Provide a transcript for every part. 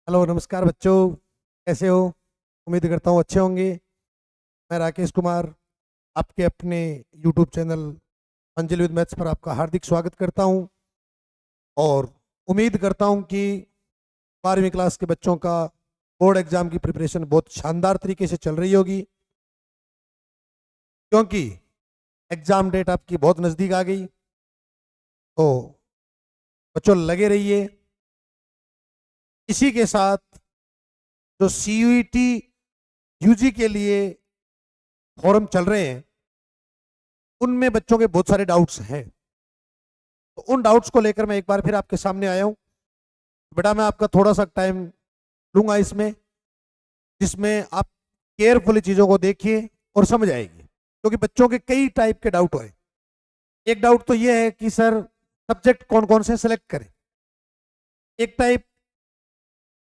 Hello नमस्कार बच्चों, कैसे हो? उम्मीद करता हूँ अच्छे होंगे। मैं राकेश कुमार आपके अपने यूट्यूब चैनल मंजिल विद मैथ्स पर आपका हार्दिक स्वागत करता हूँ और उम्मीद करता हूँ कि 12वीं क्लास के बच्चों का बोर्ड एग्जाम की प्रिपरेशन बहुत शानदार तरीके से चल रही होगी, क्योंकि एग्जाम डेट आपकी बहुत नज़दीक आ गई। तो बच्चों लगे रहिए। इसी के साथ जो CUET यूजी के लिए फॉर्म चल रहे हैं उनमें बच्चों के बहुत सारे डाउट्स हैं। तो उन डाउट्स को लेकर मैं एक बार फिर आपके सामने आया हूं। बेटा मैं आपका थोड़ा सा टाइम लूंगा इसमें, जिसमें आप केयरफुली चीज़ों को देखिए और समझ आएगी, क्योंकि बच्चों के कई टाइप के डाउट है। एक डाउट तो ये है कि सर सब्जेक्ट कौन कौन से सेलेक्ट करें। एक टाइप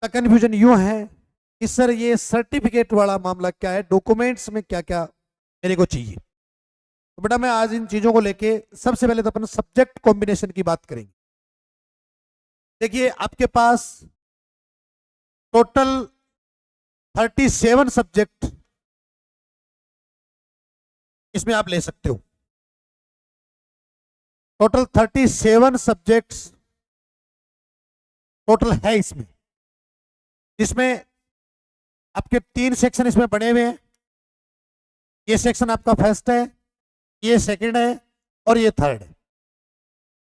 का कन्फ्यूजन यूं है कि सर ये सर्टिफिकेट वाला मामला क्या है, डॉक्यूमेंट्स में क्या क्या मेरे को चाहिए। तो बेटा मैं आज इन चीज़ों को लेके सबसे पहले तो अपन सब्जेक्ट कॉम्बिनेशन की बात करेंगे। देखिए आपके पास टोटल 37 सब्जेक्ट इसमें आप ले सकते हो। टोटल 37 सब्जेक्ट्स टोटल है इसमें, जिसमें आपके 3 सेक्शन इसमें बने हुए हैं। ये सेक्शन आपका फर्स्ट है, ये सेकंड है और ये थर्ड है।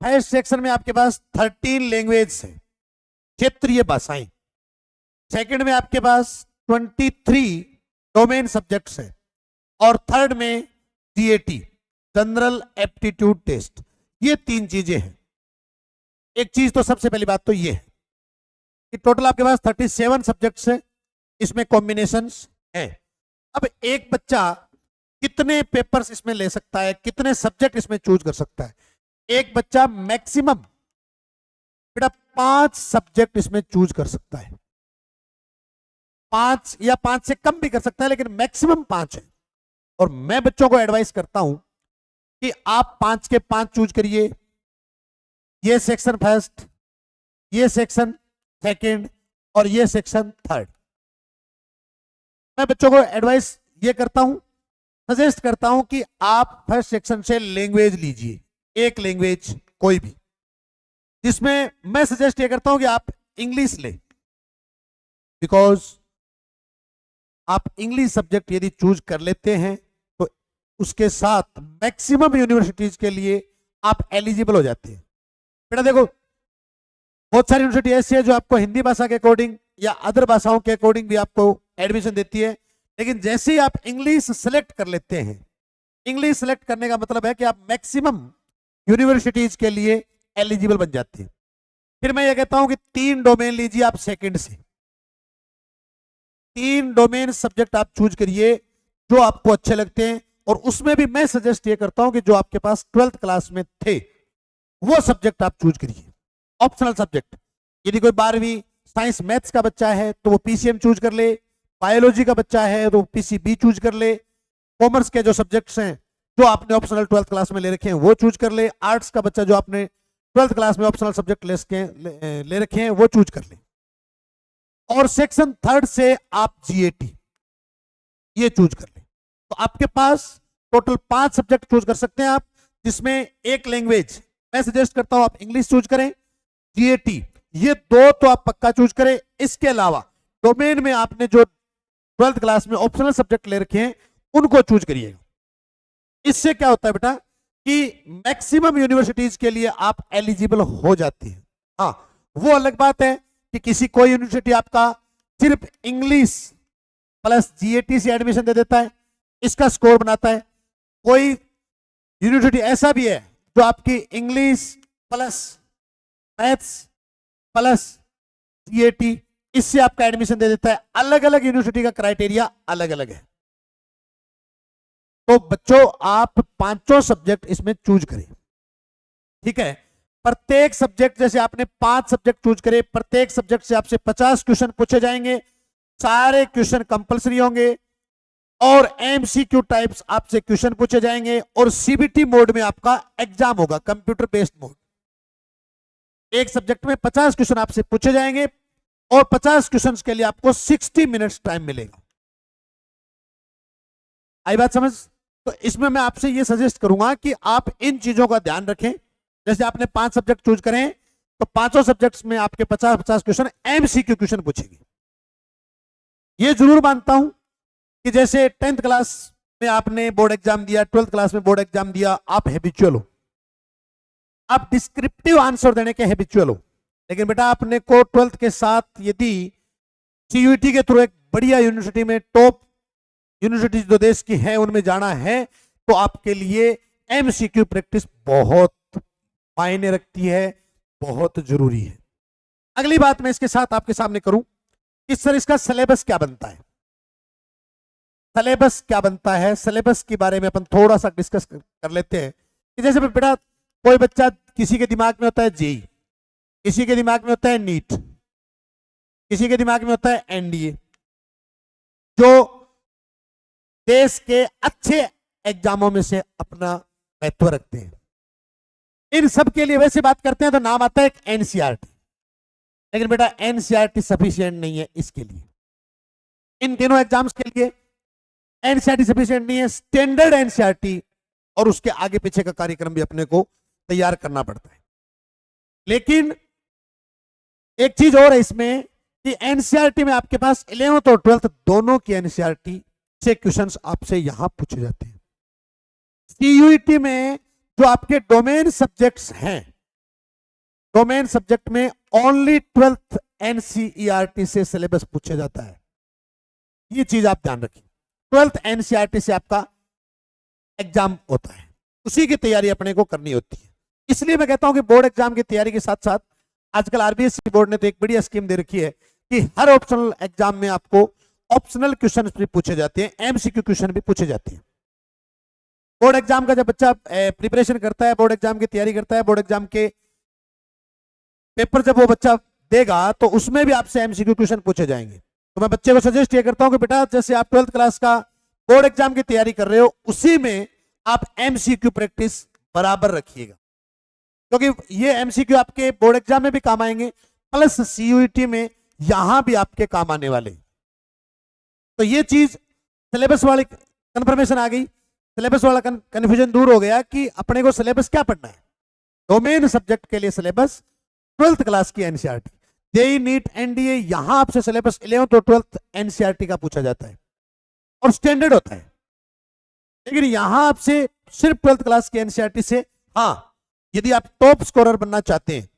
फर्स्ट सेक्शन में आपके पास 13 लैंग्वेज है, क्षेत्रीय भाषाएं। सेकंड में आपके पास 23 डोमेन सब्जेक्ट्स है और थर्ड में GAT जनरल एप्टीट्यूड टेस्ट। ये 3 चीजें हैं। एक चीज तो सबसे पहली बात तो ये है कि टोटल आपके पास 37 सब्जेक्ट्स है, इसमें कॉम्बिनेशंस है। अब एक बच्चा कितने पेपर्स इसमें ले सकता है, कितने सब्जेक्ट इसमें चूज कर सकता है? एक बच्चा मैक्सिमम बेटा 5 सब्जेक्ट इसमें चूज कर सकता है। 5 या 5 से कम भी कर सकता है, लेकिन मैक्सिमम 5 है। और मैं बच्चों को एडवाइस करता हूं कि आप 5 के 5 चूज करिए। ये सेक्शन फर्स्ट, ये सेक्शन सेकंड और ये सेक्शन थर्ड। मैं बच्चों को एडवाइस ये करता हूं, सजेस्ट करता हूं कि आप फर्स्ट सेक्शन से लैंग्वेज लीजिए, एक लैंग्वेज कोई भी, जिसमें मैं सजेस्ट ये करता हूं कि आप इंग्लिश ले। बिकॉज आप इंग्लिश सब्जेक्ट यदि चूज कर लेते हैं तो उसके साथ मैक्सिमम यूनिवर्सिटीज के लिए आप एलिजिबल हो जाते हैं। बेटा देखो बहुत सारी यूनिवर्सिटी ऐसी है जो आपको हिंदी भाषा के अकॉर्डिंग या अदर भाषाओं के अकॉर्डिंग भी आपको एडमिशन देती है, लेकिन जैसे ही आप इंग्लिश सेलेक्ट कर लेते हैं, इंग्लिश सेलेक्ट करने का मतलब है कि आप मैक्सिमम यूनिवर्सिटीज के लिए एलिजिबल बन जाते हैं। फिर मैं ये कहता हूं कि 3 डोमेन लीजिए आप सेकंड से। 3 डोमेन सब्जेक्ट आप चूज करिए जो आपको अच्छे लगते हैं, और उसमें भी मैं सजेस्ट ये करता हूं कि जो आपके पास 12th क्लास में थे वो सब्जेक्ट आप चूज करिए, ऑप्शनल सब्जेक्ट। यदि कोई 12वीं साइंस मैथ्स का बच्चा है तो वो PCM चूज कर ले, बायोलॉजी का बच्चा है तो PCB चूज कर ले, कॉमर्स के जो सब्जेक्ट्स हैं जो आपने ऑप्शनल 12th क्लास में ले रखे हैं वो चूज कर ले, आर्ट्स का बच्चा जो आपने 12th क्लास में ऑप्शनल सब्जेक्ट ले रखे हैं वो चूज कर ले, और सेक्शन थर्ड से आप GAT ये चूज कर ले। तो आपके पास टोटल 5 सब्जेक्ट चूज कर सकते हैं आप, जिसमें एक लैंग्वेज मैं सजेस्ट करता हूं आप इंग्लिश चूज करें, GAT ये 2 तो आप पक्का चूज करें। इसके अलावा डोमेन में आपने जो 12th क्लास में ऑप्शनल सब्जेक्ट ले रखे हैं उनको चूज करिएगा। इससे क्या होता है बेटा कि मैक्सिमम यूनिवर्सिटीज के लिए आप एलिजिबल हो जाते हैं। हाँ वो अलग बात है कि किसी कोई यूनिवर्सिटी आपका सिर्फ इंग्लिश प्लस GAT से एडमिशन दे देता है, इसका स्कोर बनाता है। कोई यूनिवर्सिटी ऐसा भी है जो आपकी English plus maths plus GAT इससे आपका एडमिशन दे देता है। अलग अलग यूनिवर्सिटी का क्राइटेरिया अलग अलग है। तो बच्चों आप 5 सब्जेक्ट इसमें चूज करें, ठीक है। प्रत्येक सब्जेक्ट जैसे आपने 5 सब्जेक्ट चूज करे, प्रत्येक सब्जेक्ट से आपसे 50 क्वेश्चन पूछे जाएंगे, सारे क्वेश्चन कंपलसरी होंगे और MCQ टाइप्स आपसे क्वेश्चन पूछे जाएंगे, और CBT मोड में आपका एग्जाम होगा, कंप्यूटर बेस्ड मोड। एक सब्जेक्ट में 50 क्वेश्चन आपसे पूछे जाएंगे, और 50 क्वेश्चंस के लिए आपको 60 मिनट्स टाइम मिलेगा। आई बात समझ? तो इसमें मैं आपसे ये सजेस्ट करूंगा कि आप इन चीजों का ध्यान रखें। जैसे आपने 5 सब्जेक्ट चूज करें तो पांचों सब्जेक्ट्स में आपके 50-50 क्वेश्चन एमसीक्यू क्वेश्चन पूछेंगे। ये जरूर मानता हूं कि जैसे 10th क्लास में आपने बोर्ड एग्जाम दिया, 12th क्लास में बोर्ड एग्जाम दिया, आप हैबिचुअल हो, आप डिस्क्रिप्टिव आंसर देने के हैबिचुअल हो। लेकिन बेटा आपने को 12th के साथ यदि सीयूईटी के थ्रू एक बढ़िया यूनिवर्सिटी में, टॉप यूनिवर्सिटी जो देश की है उनमें जाना है, तो आपके लिए एमसीक्यू प्रैक्टिस बहुत मायने रखती है, बहुत जरूरी है। अगली बात मैं इसके साथ आपके सामने करूं कि सर इसका सिलेबस क्या बनता है। सिलेबस क्या बनता है, सिलेबस के बारे में अपन थोड़ा सा डिस्कस कर लेते हैं कि जैसे बेटा कोई बच्चा, किसी के दिमाग में होता है जेई, किसी के दिमाग में होता है नीट, किसी के दिमाग में होता है एनडीए, जो देश के अच्छे एग्जामों में से अपना महत्व रखते हैं। इन सब के लिए वैसे बात करते हैं तो नाम आता है एक एनसीईआरटी, लेकिन बेटा एनसीईआरटी सफिशिएंट नहीं है इसके लिए। इन तीनों एग्जाम्स के लिए एनसीईआरटी सफिशिएंट नहीं है, स्टैंडर्ड एनसीईआरटी और उसके आगे पीछे का कार्यक्रम भी अपने को तैयार करना पड़ता है। लेकिन एक चीज और है इसमें कि एनसीईआरटी में आपके पास 11th और 12th दोनों की एनसीईआरटी से क्वेश्चंस आपसे यहां पूछे जाते हैं। सीयूईटी में जो आपके डोमेन सब्जेक्ट्स हैं, डोमेन सब्जेक्ट में ओनली 12th एनसीईआरटी से सिलेबस पूछा जाता है। ये चीज आप ध्यान रखिए, 12th एनसीईआरटी से आपका एग्जाम होता है, उसी की तैयारी अपने को करनी होती है। इसलिए मैं कहता हूं कि बोर्ड एग्जाम की तैयारी के साथ साथ आजकल आरबीएसई बोर्ड ने तो एक बढ़िया स्कीम दे रखी है कि हर ऑप्शनल एग्जाम में आपको ऑप्शनल क्वेश्चन भी पूछे जाते हैं, एमसीक्यू क्वेश्चन भी पूछे जाते हैं। बोर्ड एग्जाम का जब बच्चा प्रिपरेशन करता है, बोर्ड एग्जाम की तैयारी करता है, बोर्ड एग्जाम के पेपर जब वो बच्चा देगा तो उसमें भी आपसे एमसीक्यू क्वेश्चन पूछे जाएंगे। तो मैं बच्चे को सजेस्ट ये करता हूं कि बेटा जैसे आप 12th क्लास का बोर्ड एग्जाम की तैयारी कर रहे हो, उसी में आप एमसीक्यू प्रैक्टिस बराबर रखिएगा, क्योंकि ये एमसीक्यू आपके बोर्ड एग्जाम में भी काम आएंगे, प्लस सीयूईटी में यहां भी आपके काम आने वाले। तो ये चीज सिलेबस वाली कंफर्मेशन आ गई, सिलेबस वाला कंफ्यूजन दूर हो गया कि अपने को सिलेबस क्या पढ़ना है। डोमेन सब्जेक्ट के लिए सिलेबस 12th क्लास की एनसीईआरटी, जेईई नीट एनडीए, यहां आपसे सिलेबस 11th और 12th एनसीईआरटी का पूछा जाता है और स्टैंडर्ड होता है। लेकिन यहां आपसे सिर्फ 12th क्लास की एनसीईआरटी से, हाँ यदि आप टॉप स्कोरर बनना चाहते हैं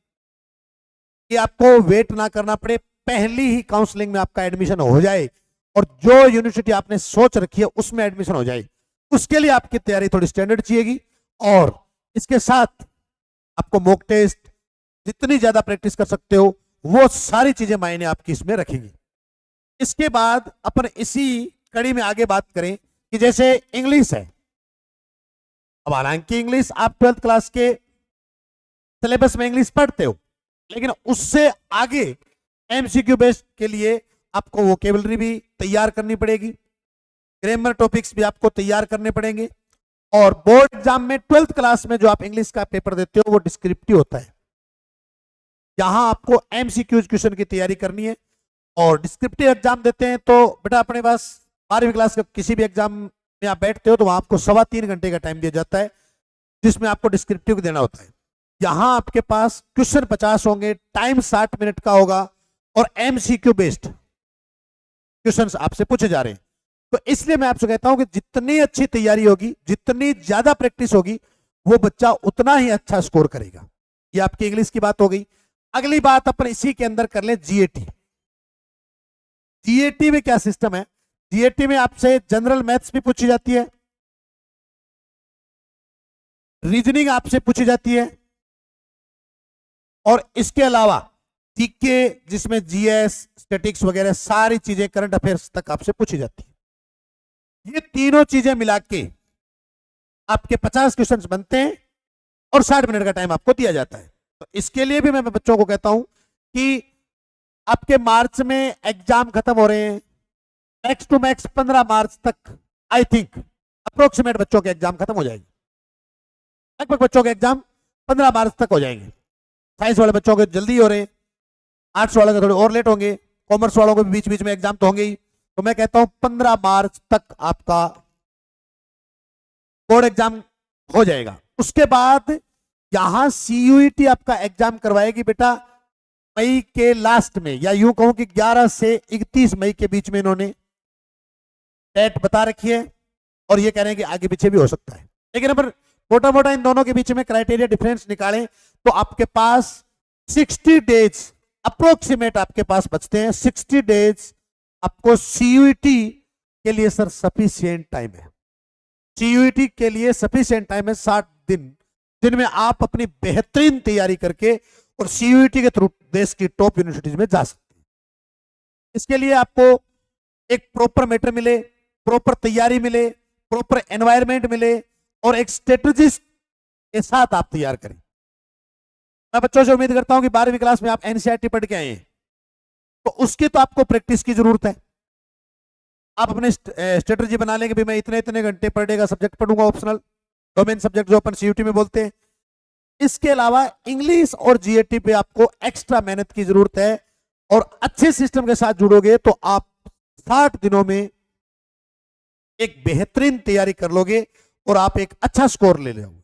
कि आपको वेट ना करना पड़े, पहली ही काउंसलिंग में आपका एडमिशन हो जाए और जो यूनिवर्सिटी आपने सोच रखी है उसमें एडमिशन हो जाए, उसके लिए आपकी तैयारी थोड़ी स्टैंडर्ड चाहिएगी। और इसके साथ आपको मॉक टेस्ट, जितनी ज्यादा प्रैक्टिस कर सकते हो वो सारी चीजें मायने आपकी इसमें रखेंगी। इसके बाद अपन इसी कड़ी में आगे बात करें कि जैसे इंग्लिश है। अब हालांकि इंग्लिश आप 12th क्लास के सिलेबस में इंग्लिश पढ़ते हो, लेकिन उससे आगे एमसीक्यू बेस्ड के लिए आपको वोकेबलरी भी तैयार करनी पड़ेगी, ग्रामर टॉपिक्स भी आपको तैयार करने पड़ेंगे। और बोर्ड एग्जाम में 12th क्लास में जो आप इंग्लिश का पेपर देते हो वो डिस्क्रिप्टिव होता है, यहां आपको एमसीक्यू क्वेश्चन की तैयारी करनी है। और डिस्क्रिप्टिव एग्जाम देते हैं तो बेटा अपने पास 12वीं क्लास का किसी भी एग्जाम में आप बैठते हो तो वहां आपको 3.25 घंटे का टाइम दिया जाता है, जिसमें आपको डिस्क्रिप्टिव देना होता है। यहां आपके पास क्वेश्चन 50 होंगे, टाइम 60 मिनट का होगा और एमसीक्यू बेस्ड क्वेश्चंस आपसे पूछे जा रहे हैं। तो इसलिए मैं आपसे कहता हूं कि जितनी अच्छी तैयारी होगी, जितनी ज्यादा प्रैक्टिस होगी, वो बच्चा उतना ही अच्छा स्कोर करेगा। ये आपकी इंग्लिश की बात हो गई। अगली बात अपन इसी के अंदर कर ले जीएटी। जीएटी में क्या सिस्टम है? जीएटी में आपसे जनरल मैथ्स भी पूछी जाती है, रीजनिंग आपसे पूछी जाती है, और इसके अलावा जीके जिसमें जीएस, स्टैटिक्स वगैरह सारी चीजें, करंट अफेयर्स तक आपसे पूछी जाती है। ये तीनों चीजें मिला के आपके 50 क्वेश्चंस बनते हैं और 60 मिनट का टाइम आपको दिया जाता है। तो इसके लिए भी मैं बच्चों को कहता हूं कि आपके मार्च में एग्जाम खत्म हो रहे हैं, मैक्स टू मैक्स 15 मार्च तक आई थिंक अप्रोक्सीमेट बच्चों के एग्जाम खत्म हो जाएंगे। लगभग बच्चों के एग्जाम 15 मार्च तक हो जाएंगे। साइंस वाले बच्चों के जल्दी हो रहे हैं, आर्ट्स वाले के थोड़े और लेट होंगे, कॉमर्स वालों को भी बीच बीच में एग्जाम तो होंगे ही, तो मैं कहता हूं 15 मार्च तक आपका बोर्ड एग्जाम हो जाएगा। उसके बाद यहां सीयूईटी आपका एग्जाम करवाएगी बेटा मई के लास्ट में, या यूं कहूं कि 11 से 31 मई के बीच में इन्होंने डेट बता रखी है, और ये कह रहे हैं कि आगे पीछे भी हो सकता है। लेकिन अगर मोटा मोटा इन दोनों के बीच में क्राइटेरिया डिफरेंस निकालें तो आपके पास 60 डेज अप्रोक्सीमेट आपके पास बचते हैं। 60 डेज आपको सीयूईटी के लिए सर सफिशिएंट टाइम है। सीयूईटी के लिए सफिशिएंट टाइम है 60 दिन, जिनमें आप अपनी बेहतरीन तैयारी करके और सीयूईटी के थ्रू देश की टॉप यूनिवर्सिटीज में जा सकते हैं। इसके लिए आपको एक प्रॉपर मैटर मिले, प्रॉपर तैयारी मिले, प्रॉपर एनवायरमेंट मिले, और एक स्ट्रेटेजिस्ट के साथ आप तैयार करें। मैं बच्चों से उम्मीद करता हूं कि 12वीं क्लास में आप एनसीईआरटी पढ़ के आए हैं, तो उसकी तो आपको प्रैक्टिस की जरूरत है। आप अपने स्ट्रेटजी बना लेंगे भी मैं इतने इतने घंटे पर डे का सब्जेक्ट पढ़ूंगा, ऑप्शनल डोमेन सब्जेक्ट जो अपन सीयूटी में बोलते हैं। इसके अलावा इंग्लिश और जीएटी पे आपको एक्स्ट्रा मेहनत की जरूरत है, और अच्छे सिस्टम के साथ जुड़ोगे तो आप 60 दिनों में एक बेहतरीन तैयारी कर लोगे और आप एक अच्छा स्कोर ले लोगे।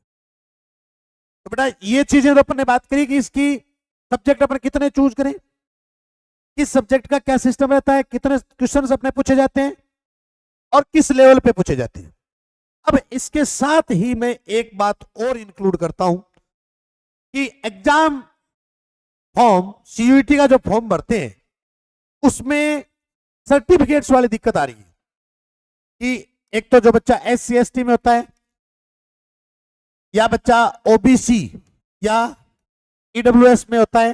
तो बेटा ये चीजें तो अपन ने बात करी कि इसकी सब्जेक्ट अपन कितने चूज करें, किस सब्जेक्ट का क्या सिस्टम रहता है, कितने क्वेश्चंस अपने पूछे जाते हैं और किस लेवल पे पूछे जाते हैं। अब इसके साथ ही मैं एक बात और इंक्लूड करता हूं कि एग्जाम फॉर्म सीयूईटी का जो फॉर्म भरते हैं उसमें सर्टिफिकेट्स वाली दिक्कत आ रही है कि एक तो जो बच्चा SC ST में होता है, या बच्चा ओबीसी या ईडब्ल्यूएस में होता है,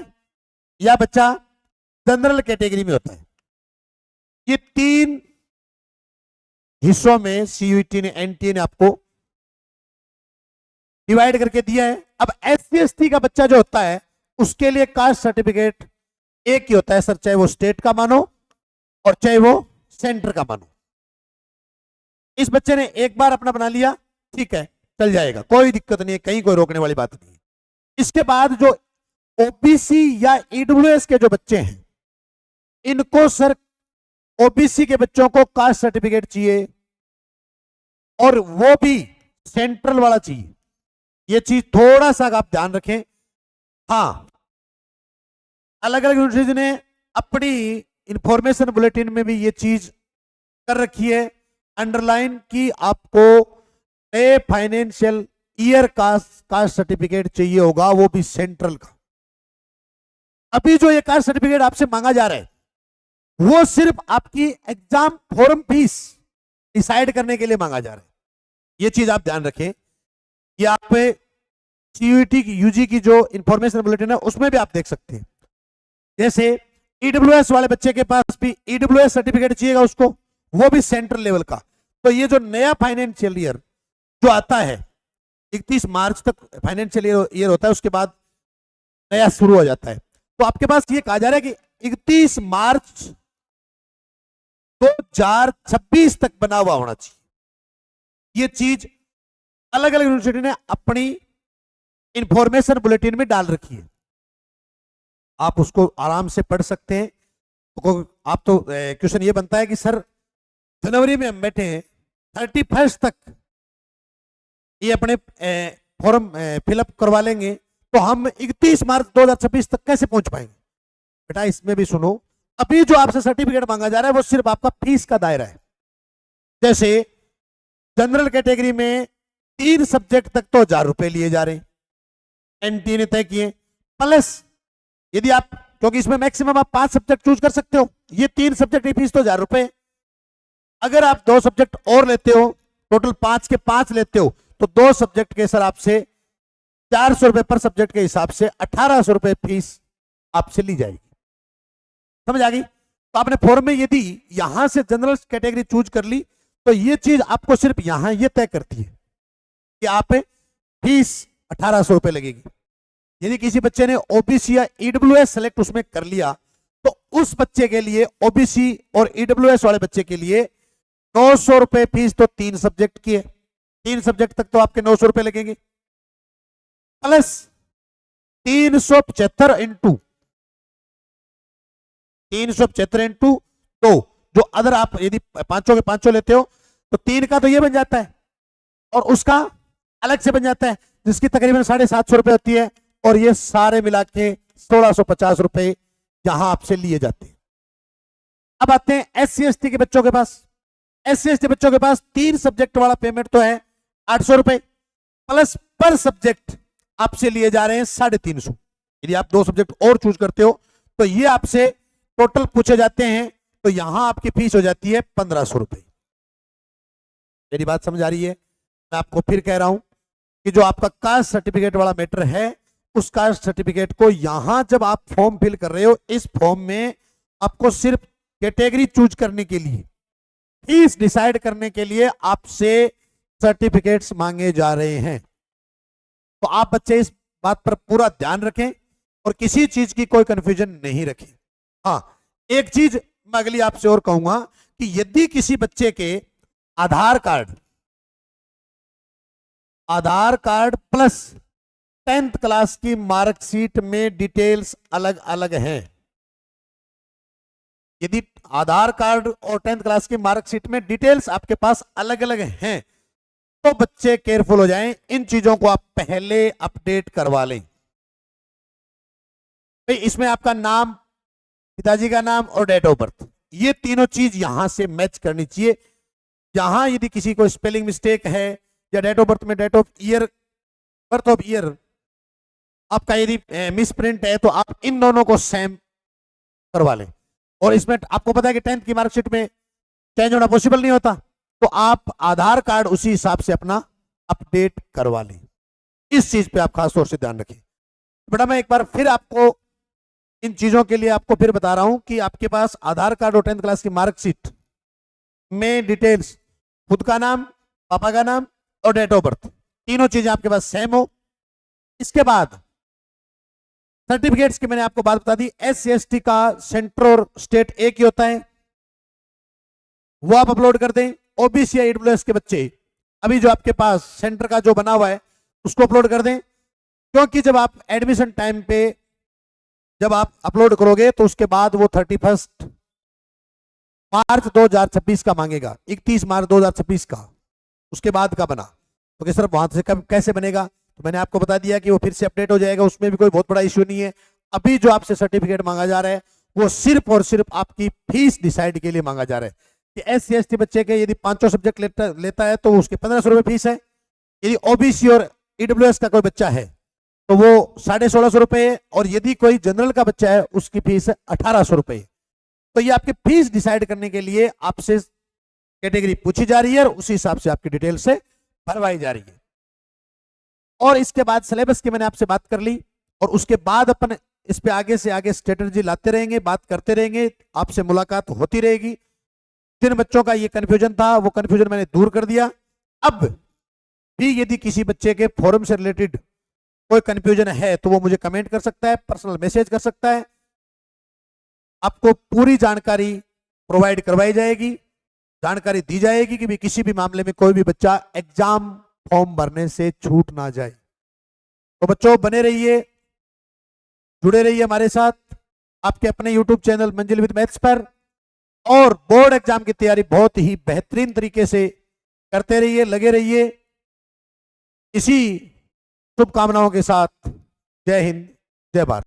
या बच्चा जनरल कैटेगरी में होता है। ये 3 हिस्सों में सीयूईटी ने एनटीए ने आपको डिवाइड करके दिया है। अब SC ST का बच्चा जो होता है उसके लिए कास्ट सर्टिफिकेट एक ही होता है सर, चाहे वो स्टेट का मानो और चाहे वो सेंटर का मानो। इस बच्चे ने एक बार अपना बना लिया, ठीक है, चल जाएगा, कोई दिक्कत नहीं है, कहीं कोई रोकने वाली बात नहीं है। इसके बाद जो ओबीसी या ईडब्ल्यूएस के जो बच्चे हैं, इनको सर ओबीसी के बच्चों को कास्ट सर्टिफिकेट चाहिए, और वो भी सेंट्रल वाला चाहिए। ये चीज थोड़ा सा आप ध्यान रखें। हाँ, अलग अलग यूनिवर्सिटी ने अपनी इंफॉर्मेशन बुलेटिन में भी ये चीज कर रखी है अंडरलाइन की आपको नए फाइनेंशियल ईयर का कास्ट सर्टिफिकेट चाहिए होगा, वो भी सेंट्रल का। अभी जो ये कास्ट सर्टिफिकेट आपसे मांगा जा रहा है वो सिर्फ आपकी एग्जाम फॉर्म फीस डिसाइड करने के लिए मांगा जा रहा है। ये चीज आप ध्यान रखें। ये आप सीयूईटी की यूजी की जो इंफॉर्मेशन बुलेटिन है उसमें भी आप देख सकते हैं। जैसे ईडब्ल्यूएस वाले बच्चे के पास भी ईडब्ल्यूएस सर्टिफिकेट चाहिएगा उसको, वो भी सेंट्रल लेवल का। तो ये जो नया फाइनेंशियल ईयर जो आता है 31 मार्च तक फाइनेंशियल ईयर होता है, उसके बाद नया शुरू हो जाता है। तो आपके पास ये कहा जा रहा है कि 31 मार्च 2026 तक बना हुआ होना चाहिए। ये चीज अलग अलग यूनिवर्सिटी ने अपनी इंफॉर्मेशन बुलेटिन में डाल रखी है, आप उसको आराम से पढ़ सकते हैं। तो आप तो क्वेश्चन ये बनता है कि सर जनवरी में हम बैठे हैं, 31 तक ये अपने फॉर्म फिलअप करवा लेंगे, तो हम 31 मार्च 2026 तक कैसे पहुंच पाएंगे? बेटा इसमें भी सुनो, अभी जो आपसे सर्टिफिकेट मांगा जा रहा है वो सिर्फ आपका फीस का दायरा है। जैसे जनरल कैटेगरी में 3 सब्जेक्ट तक तो 1000 रुपए लिए जा रहे हैं, एनटी ने तय किए, प्लस यदि आप, क्योंकि इसमें मैक्सिमम आप 5 सब्जेक्ट चूज कर सकते हो, ये 3 सब्जेक्ट की फीस तो 1000 रुपए। अगर आप 2 सब्जेक्ट और लेते हो, टोटल 5 के 5 लेते हो, तो 2 सब्जेक्ट के सर आपसे 400 रुपए पर सब्जेक्ट के हिसाब से 1800 रुपए फीस आपसे ली जाएगी। समझ आ गई? तो आपने फॉर्म में यदि यहां से जनरल कैटेगरी चूज कर ली तो ये चीज आपको सिर्फ यहां ये तय करती है कि आप फीस 1800 रुपए लगेगी। यदि किसी बच्चे ने ओबीसी या ईडब्ल्यूएस सेलेक्ट उसमें कर लिया तो उस बच्चे के लिए, ओबीसी और ईडब्ल्यूएस वाले बच्चे के लिए 900 रुपए फीस तो 3 सब्जेक्ट की है, 3 सब्जेक्ट तक तो आपके 900 रुपए लगेंगे, प्लस 375 इंटू 375 इंटू 2, जो अदर आप यदि पांचों के पांचों लेते हो तो 3 का तो ये बन जाता है और उसका अलग से बन जाता है, जिसकी तकरीबन 750 रुपए होती है, और ये सारे मिला के 1650 रुपए यहां आपसे लिए जाते हैं। अब आते हैं SC/ST के बच्चों के पास। SC/ST बच्चों के पास 3 सब्जेक्ट वाला पेमेंट तो है 800 रुपए, प्लस पर सब्जेक्ट आपसे लिए जा रहे हैं 350। यदि आप 2 सब्जेक्ट और चूज करते हो तो ये आपसे टोटल पूछे जाते हैं, तो यहां आपकी फीस हो जाती है 1500 रुपए। मेरी बात समझ आ रही है? मैं आपको फिर कह रहा हूं कि जो आपका कास्ट सर्टिफिकेट वाला मैटर है, उस कास्ट सर्टिफिकेट को यहां जब आप फॉर्म फिल कर रहे हो, इस फॉर्म में आपको सिर्फ कैटेगरी चूज करने के लिए, फीस डिसाइड करने के लिए आपसे सर्टिफिकेट्स मांगे जा रहे हैं। तो आप बच्चे इस बात पर पूरा ध्यान रखें और किसी चीज की कोई कंफ्यूजन नहीं रखें। हाँ, एक चीज मैं अगली आपसे और कहूंगा कि यदि किसी बच्चे के आधार कार्ड प्लस 10th क्लास की मार्कशीट में डिटेल्स अलग अलग हैं, यदि आधार कार्ड और 10th क्लास की मार्कशीट में डिटेल्स आपके पास अलग अलग हैं, तो बच्चे केयरफुल हो जाएं, इन चीजों को आप पहले अपडेट करवा लें। भाई इसमें आपका नाम, पिताजी का नाम और डेट ऑफ बर्थ, ये तीनों चीज यहां से मैच करनी चाहिए। यहां यदि किसी को स्पेलिंग मिस्टेक है या डेट ऑफ बर्थ में बर्थ ऑफ ईयर आपका यदि मिस प्रिंट है, तो आप इन दोनों को सेम करवा लें। और इसमें आपको पता है कि 10th की मार्कशीट में चेंज होना पॉसिबल नहीं होता, तो आप आधार कार्ड उसी हिसाब से अपना अपडेट करवा लें। इस चीज पे आप खास तौर से ध्यान रखें। बेटा मैं एक बार फिर आपको इन चीजों के लिए आपको फिर बता रहा हूं कि आपके पास आधार कार्ड और 10th क्लास की मार्कशीट में डिटेल्स, खुद का नाम, पापा का नाम और डेट ऑफ बर्थ, तीनों चीजें आपके पास सेम हो। इसके बाद सर्टिफिकेट्स की मैंने आपको बात बता दी। SC/ST का सेंटर और स्टेट एक ही होता है, वो आप अपलोड कर दें। OBC या EWS के बच्चे अभी जो आपके पास सेंटर का जो बना हुआ है उसको अपलोड कर दें, क्योंकि जब आप एडमिशन टाइम पे जब आप अपलोड करोगे तो उसके बाद वो 31 मार्च 2026 का मांगेगा, 31 मार्च 2026 का, उसके बाद का बना तो कि सर वहां से कब कैसे बनेगा, तो मैंने आपको बता दिया कि वो फिर से अपडेट हो जाएगा, उसमें भी कोई बहुत बड़ा इश्यू नहीं है। अभी जो आपसे सर्टिफिकेट मांगा जा रहा है वो सिर्फ और सिर्फ आपकी फीस डिसाइड के लिए मांगा जा रहा है कि SC/ST बच्चे के यदि 5 सब्जेक्ट लेता है तो उसके 1500 रुपए फीस है। यदि OBC और EWS का कोई बच्चा है तो वो 1650 रुपए है, और यदि कोई जनरल का बच्चा है उसकी फीस है 1800 रुपए। तो ये आपकी फीस डिसाइड करने के लिए आपसे कैटेगरी पूछी जा रही है और उसी हिसाब से आपकी डिटेल से भरवाई जा रही है। और इसके बाद सिलेबस की मैंने आपसे बात कर ली, और उसके बाद अपन इस पे आगे से आगे स्ट्रेटजी लाते रहेंगे, बात करते रहेंगे, आपसे मुलाकात होती रहेगी। जिन बच्चों का ये कंफ्यूजन था वो कंफ्यूजन मैंने दूर कर दिया। अब भी यदि किसी बच्चे के फॉर्म से रिलेटेड कोई कंफ्यूजन है तो वो मुझे कमेंट कर सकता है, पर्सनल मैसेज कर सकता है, आपको पूरी जानकारी प्रोवाइड करवाई जाएगी, जानकारी दी जाएगी कि भी किसी भी मामले में कोई भी बच्चा एग्जाम फॉर्म भरने से छूट ना जाए। तो बच्चों बने रहिए, जुड़े रहिए हमारे साथ आपके अपने YouTube चैनल मंजिल विद मैथ्स पर, और बोर्ड एग्जाम की तैयारी बहुत ही बेहतरीन तरीके से करते रहिए, लगे रहिए। इसी शुभकामनाओं के साथ जय हिंद, जय भारत।